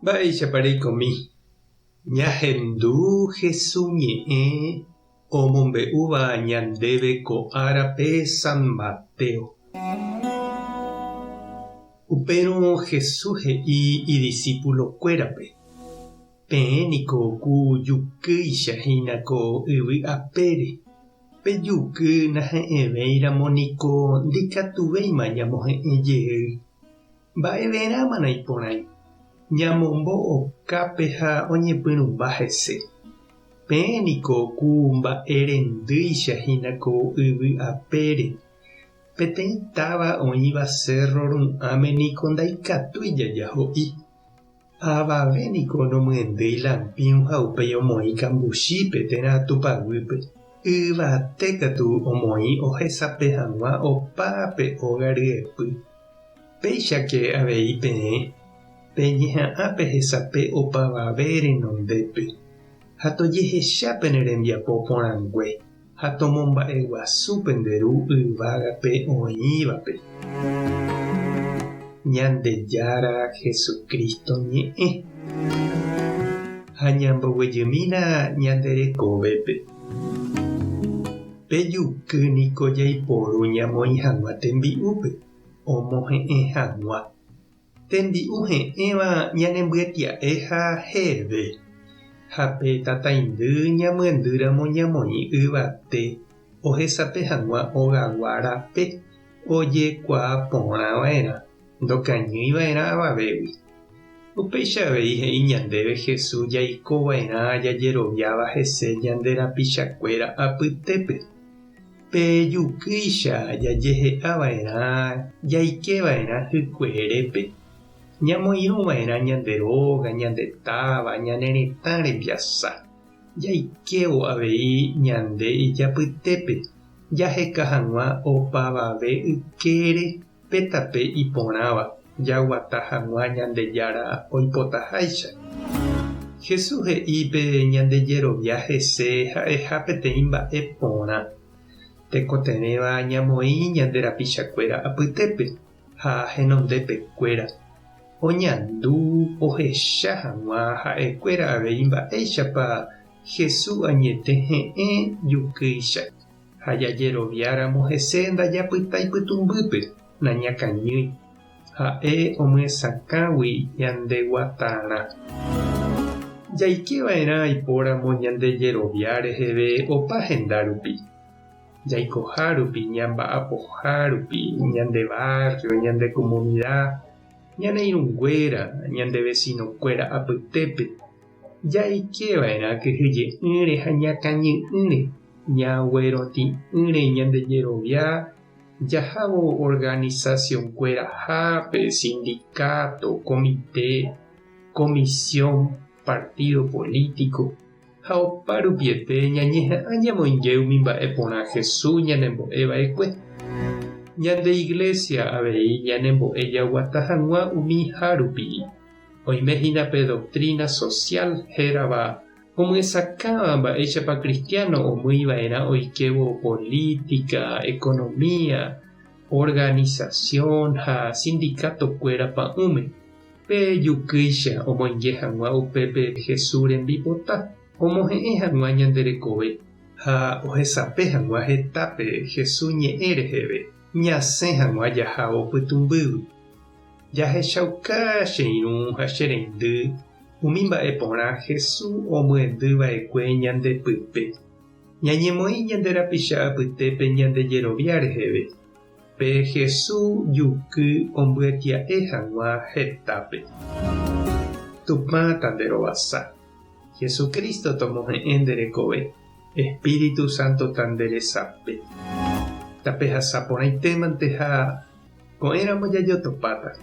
Mba'éichapa reikomi. Ñahendu Jesús ñe'ẽ omombe'úva ñandéve ko árape San Mateo. Upérõ Jesús he'i idiscípulokuérape: peẽniko ku jukýichahína ko yvy apére. Pejuky nahe'ẽvéiramo niko ndikatuvéima ñamohe'ẽjeýi. Mba'everãmana iporãi. Ñamombo'okápe ha oñepyrũmba hese. Peẽniko ku mba'erendýichahína ko yvy apére. Peteĩ táva oĩva cerro ru'ãme niko ndaikatúi jajaho'i. Avavéniko nomyendýi lampiõ ha upéi omoĩ kambuchípe térã tupaguýpe. Yvatékatu omoĩ ohesape hag̃ua opápe óga ryepy. Péichake avei peẽ. Peñeha'ãpe hesape opavave renondépe. Ha tojehechápe ne rembiapo porãngue. Ha tomomba'eguasúpe nde ru yvágape oĩvape. Ñandejára Jesucristo ñe'ẽ. Ha ñamboguejýmina ñanderekovépe. Pejuky niko jaiporu ñamoĩ hag̃ua tembi'úpe. Omohe'ẽ hag̃ua. Tembi'u he'ẽva ñanembyatya'e ha heve. Ha pe tataindy ñamyendýramo ñamoĩ yvate ohesape hag̃ua ogagua rape ojekuaa porãva'erã ndokañýiva'erã avavégui. Upeichavéi he'i ñandéve Jesús jaikova'erã jajeroviáva hese ñande rapichakuéra apytépe. Pejukýicha jajehe'ava'erã jaikeva'erã hykue ñamoirũva'erã ñande róga, ñande táva, ñane retã rembiasa. Jaikévo avei ñande ijapytépe. Jaheka hag̃ua opavave ykére pétape iporãva. Jaguata hag̃ua Ñandejára oipotaháicha. Jesús he'ípe ñandejerovia hese ha'eha peteĩ mba'e porã. Tekotevẽva ñamoĩ ñande rapichakuéra apytépe ha henondépekuéra. Oñandu ohecha hag̃ua ha'ekuéra avei mba'éichapa Jesús añete he'ẽ jukýicha. Ha jajeroviáramo hese ndajapyta ipytumbýpe nañakañýi. Ha'e omyesakãgui ñandeguatarã. Jaikeva'erã aipóramo ñandejerovia reheve opa hendárupi. Jaikoha rupi, ñamba'apoha rupi, ñande barrio, ñande comunidad, ñane irũnguéra, ñande vecinokuéra apytépe. Jaikeva'erã kyhyje'ỹre ha ñakañy'ỹre, ñagueroti'ỹre ñandejerovia. Jahávo organizaciónkuéra hápe, sindicato, comité, comisión, partido político. Ha opa rupiete ñañeha'ã ñamoinge umi mba'e porã Jesús ñanembo'eva'ekue. Ñande iglesia avei ñanembo'e jaguata hag̃ua umi hárupi. Oimehínape doctrina social hérava omyesakãva mba'éichapa cristiano omýiva'erã oikevo política, economía, organización ha sindicato-kuéra pa'ũme. Pejukýicha omoinge hag̃ua upépe Jesús rembipota. Omohe'ẽ hag̃ua ñanderekove ha ohesape hag̃ua hetápe Jesús ñe'ẽ reheve. Ñasẽ hag̃ua jahávo pytumbýgui. Jahechauka che irũ ha che reindy umi mba'e porã Jesús omyendýva'ekue ñandepýpe. Ñañemoĩ ñande rapicha apytépe ñandejerovia reheve. Pe Jesús juky ombyatia'e hag̃ua hetápe. Tupã tanderovasa. Jesucristo tomohe'ẽ nderekove. Espíritu Santo tanderesape. Tape hasaporãitémante ha ko'ẽramo jajotopáta.